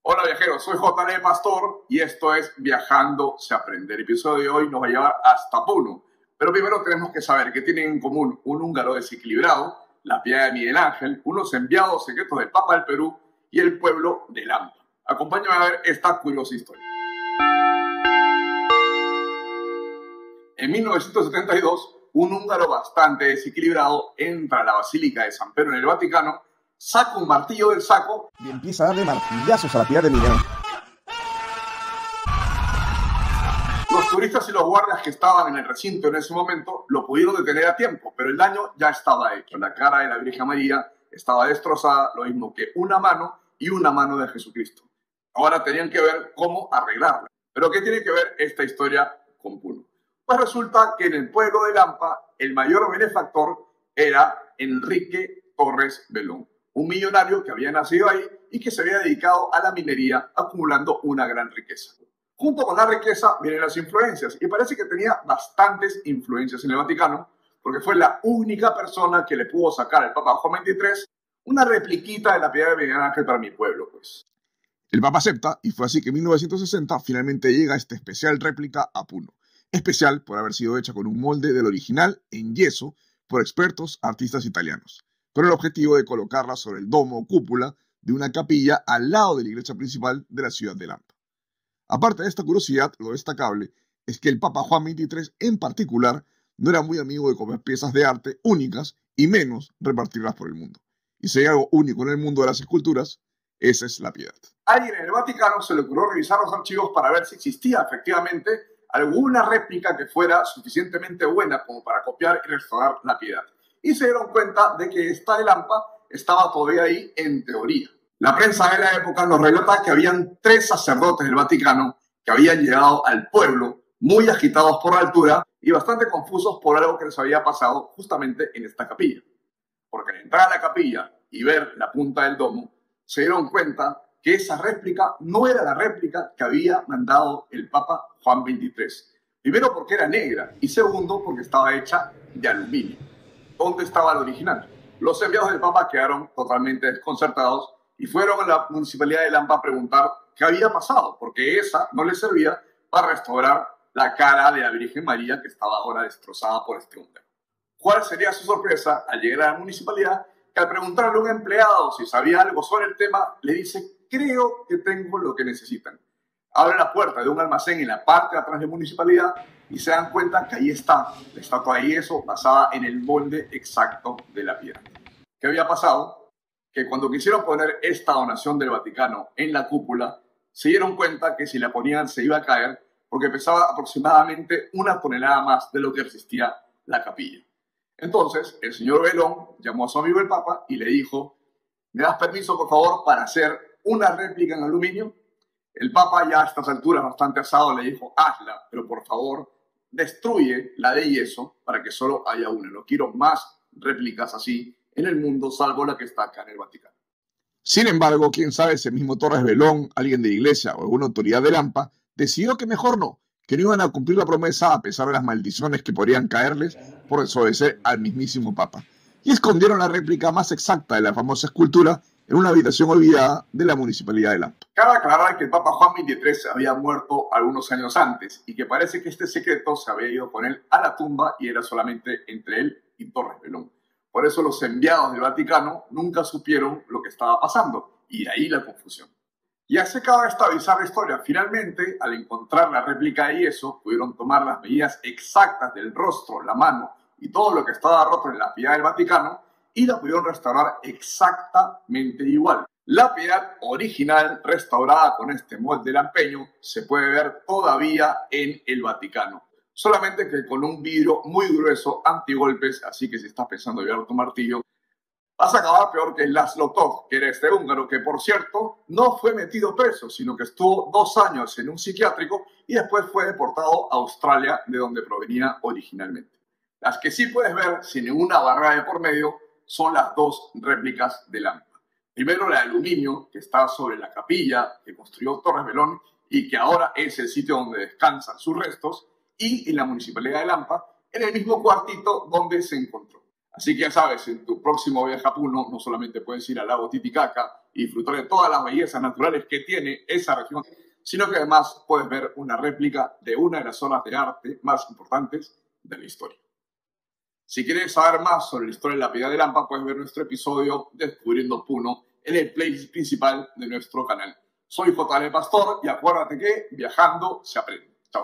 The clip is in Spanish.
Hola viajeros, soy JL Pastor y esto es Viajando se aprende. El episodio de hoy nos va a llevar hasta Puno, pero primero tenemos que saber qué tienen en común un húngaro desequilibrado, la piedad de Miguel Ángel, unos enviados secretos del Papa del Perú y el pueblo de Lampa. Acompáñame a ver esta curiosa historia. En 1972, un húngaro bastante desequilibrado entra a la Basílica de San Pedro en el Vaticano, saca un martillo del saco y empieza a darle martillazos a la piedad de Miguel Ángel. Los turistas y los guardias que estaban en el recinto en ese momento lo pudieron detener a tiempo, pero el daño ya estaba hecho. La cara de la Virgen María estaba destrozada, lo mismo que una mano y una mano de Jesucristo. Ahora tenían que ver cómo arreglarla. ¿Pero qué tiene que ver esta historia con Puno? Pues resulta que en el pueblo de Lampa el mayor benefactor era Enrique Torres Belón, un millonario que había nacido ahí y que se había dedicado a la minería, acumulando una gran riqueza. Junto con la riqueza vienen las influencias, y parece que tenía bastantes influencias en el Vaticano, porque fue la única persona que le pudo sacar al Papa Juan XXIII una repliquita de la piedad de Miguel Ángel para mi pueblo, pues. El Papa acepta y fue así que en 1960 finalmente llega esta especial réplica a Puno. Especial por haber sido hecha con un molde del original en yeso por expertos artistas italianos, con el objetivo de colocarla sobre el domo o cúpula de una capilla al lado de la iglesia principal de la ciudad de Lampa. Aparte de esta curiosidad, lo destacable es que el Papa Juan XXIII en particular no era muy amigo de comer piezas de arte únicas y menos repartirlas por el mundo. Y si hay algo único en el mundo de las esculturas, esa es la piedad. A alguien en el Vaticano se le ocurrió revisar los archivos para ver si existía efectivamente alguna réplica que fuera suficientemente buena como para copiar y restaurar la piedad. Y se dieron cuenta de que esta de Lampa estaba todavía ahí en teoría. La prensa de la época nos relata que habían 3 sacerdotes del Vaticano que habían llegado al pueblo muy agitados por la altura y bastante confusos por algo que les había pasado justamente en esta capilla. Porque al entrar a la capilla y ver la punta del domo, se dieron cuenta que esa réplica no era la réplica que había mandado el Papa Juan XXIII. Primero porque era negra y segundo porque estaba hecha de aluminio. ¿Dónde estaba el original? Los enviados del Papa quedaron totalmente desconcertados y fueron a la municipalidad de Lampa a preguntar qué había pasado, porque esa no les servía para restaurar la cara de la Virgen María que estaba ahora destrozada por este húngaro. ¿Cuál sería su sorpresa al llegar a la municipalidad? Que al preguntarle a un empleado si sabía algo sobre el tema, le dice: creo que tengo lo que necesitan. Abre la puerta de un almacén en la parte de atrás de la municipalidad y se dan cuenta que ahí está la estatua de yeso basada en el molde exacto de la piedra. ¿Qué había pasado? Que cuando quisieron poner esta donación del Vaticano en la cúpula, se dieron cuenta que si la ponían se iba a caer porque pesaba aproximadamente 1 tonelada más de lo que resistía la capilla. Entonces, el señor Belón llamó a su amigo el Papa y le dijo: ¿me das permiso, por favor, para hacer una réplica en aluminio? El Papa, ya a estas alturas bastante asado, le dijo: hazla, pero por favor, destruye la de yeso para que solo haya una. No quiero más réplicas así en el mundo, salvo la que está acá en el Vaticano. Sin embargo, quién sabe, ese mismo Torres Belón, alguien de la iglesia o alguna autoridad de Lampa, decidió que mejor no, que no iban a cumplir la promesa a pesar de las maldiciones que podrían caerles por desobedecer al mismísimo Papa. Y escondieron la réplica más exacta de la famosa escultura en una habitación olvidada de la municipalidad de Lampa. Cabe aclarar que el Papa Juan XXIII había muerto algunos años antes y que parece que este secreto se había ido con él a la tumba y era solamente entre él y Torres Belón. Por eso los enviados del Vaticano nunca supieron lo que estaba pasando y de ahí la confusión. Ya se acaba esta bizarra historia. Finalmente, al encontrar la réplica de yeso, pudieron tomar las medidas exactas del rostro, la mano y todo lo que estaba roto en la piedad del Vaticano y la pudieron restaurar exactamente igual. La piedad original, restaurada con este molde lampeño, se puede ver todavía en el Vaticano. Solamente que con un vidrio muy grueso, antigolpes, así que si estás pensando en llevar tu martillo, vas a acabar peor que László Tóth, que era este húngaro que, por cierto, no fue metido preso, sino que estuvo 2 años en un psiquiátrico y después fue deportado a Australia, de donde provenía originalmente. Las que sí puedes ver sin ninguna barrera de por medio son las 2 réplicas de Lampa. Primero la de aluminio, que está sobre la capilla que construyó Torres Belón y que ahora es el sitio donde descansan sus restos, y en la municipalidad de Lampa, en el mismo cuartito donde se encontró. Así que ya sabes, en tu próximo viaje a Puno no solamente puedes ir al lago Titicaca y disfrutar de todas las bellezas naturales que tiene esa región, sino que además puedes ver una réplica de una de las obras de arte más importantes de la historia. Si quieres saber más sobre la historia de la piedad de Lampa, puedes ver nuestro episodio Descubriendo Puno en el playlist principal de nuestro canal. Soy JL Pastor y acuérdate que viajando se aprende. Chao.